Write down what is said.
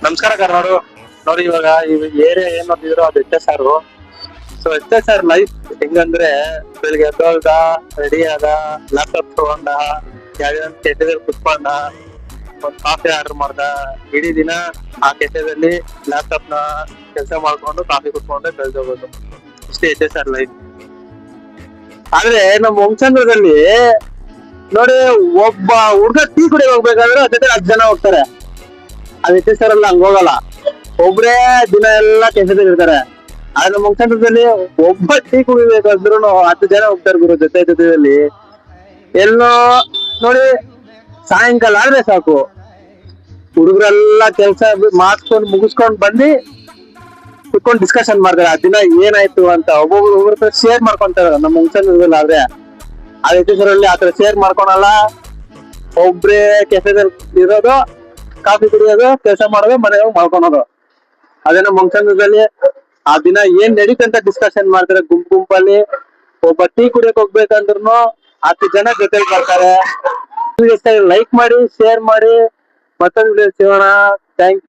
ನಮಸ್ಕಾರ ಕರ್ನಾಡು ನೋಡಿ. ಇವಾಗ ಏರಿಯಾ ಏನ್ ನೋಡ್ತಿದ್ರು ಅದು HSR. ಸೊ HSR ಲೈಫ್ ಹೆಂಗಂದ್ರೆ ಬೆಳಿಗ್ಗೆ ಎದ್ದೋಳ್ದ, ರೆಡಿ ಆದ, ಲ್ಯಾಪ್ಟಾಪ್ ತಗೊಂಡ, ಯಾವ್ಯಾವ ಕೆಫೆದಲ್ಲಿ ಕುತ್ಕೊಂಡ, ಒಂದ್ ಕಾಫಿ ಆರ್ಡರ್ ಮಾಡ್ದ, ಇಡೀ ದಿನ ಆ ಕೆಫೆದಲ್ಲಿ ಲ್ಯಾಪ್ಟಾಪ್ ನ ಕೆಲಸ ಮಾಡ್ಕೊಂಡು ಕಾಫಿ ಕುತ್ಕೊಂಡು ಬೆಳ್ದು ಹೋಗೋದು. ಇಷ್ಟೇ HSR ಲೈಫ್. ಆದ್ರೆ ನಮ್ಮ ವಂಶಂದ್ರದಲ್ಲಿ ನೋಡಿ, ಒಬ್ಬ ಹುಡುಗ ಟೀ ಕುಡಿಯೋಕೆ ಹೋಗ್ಬೇಕಾದ್ರೆ ಜೊತೆ 10 ಜನ ಹೋಗ್ತಾರೆ. ಅದು HSR ಎಲ್ಲ ಹಂಗ ಹೋಗಲ್ಲ, ಒಬ್ರೇ ದಿನ ಎಲ್ಲ ಕೆಫೆದಲ್ಲಿ ಇರ್ತಾರೆ. ಆದ್ರೆ ನಮ್ಮ ವಂಶಂದ್ರದಲ್ಲಿ ಒಬ್ಬ ಟೀ ಕುಡಿಬೇಕಾದ್ರೂ 10 ಜನ ಹೋಗ್ತಾರೆ ಗುರು ಜೊತೆಯಲ್ಲಿ. ಎಲ್ಲೋ ನೋಡಿ, ಸಾಯಂಕಾಲ ಆದ್ರೆ ಸಾಕು, ಹುಡುಗರೆಲ್ಲ ಕೆಲ್ಸ ಮಾಡ್ಕೊಂಡು ಮುಗಿಸ್ಕೊಂಡ್ ಬಂದು ಕುತ್ಕೊಂಡು ಡಿಸ್ಕಷನ್ ಮಾಡ್ತಾರೆ ಆ ದಿನ ಏನಾಯ್ತು ಅಂತ. ಒಬ್ಬೊಬ್ರು ಶೇರ್ ಮಾಡ್ಕೊಂತಾರೆ. ನಮ್ಮ ವಂಶಂದ್ರದಲ್ಲಿ ಆದ್ರೆ ಆ HSR ಅಲ್ಲಿ ಆತರ ಶೇರ್ ಮಾಡ್ಕೊಳಲ್ಲ. ಒಬ್ರೇ ಕೆಫೆದಲ್ಲಿ ಇರೋದು, ಕಾಫಿ ಕುಡಿಯೋದು, ಕೆಲಸ ಮಾಡೋದು, ಮನೆ ಹೋಗಿ ಮಾಡ್ಕೊಳೋದು. ಅದೇ ನಮ್ಮ ವಂಶಂದ್ರದಲ್ಲಿ ಆ ದಿನ ಏನ್ ನಡೀತಂತ ಡಿಸ್ಕಷನ್ ಮಾಡ್ತಾರೆ ಗುಂಪಲ್ಲಿ. ಒಬ್ಬ ಟೀ ಕುಡಿಯಕ್ ಹೋಗ್ಬೇಕಂದ್ರು 10 ಜನ ಜೊತೆಲಿ ಬರ್ತಾರೆ. ಲೈಕ್ ಮಾಡಿ, ಶೇರ್ ಮಾಡಿ, ಮತ್ತೊಂದು ವಿಡಿಯೋ ಸಿಗೋಣ. Thank you.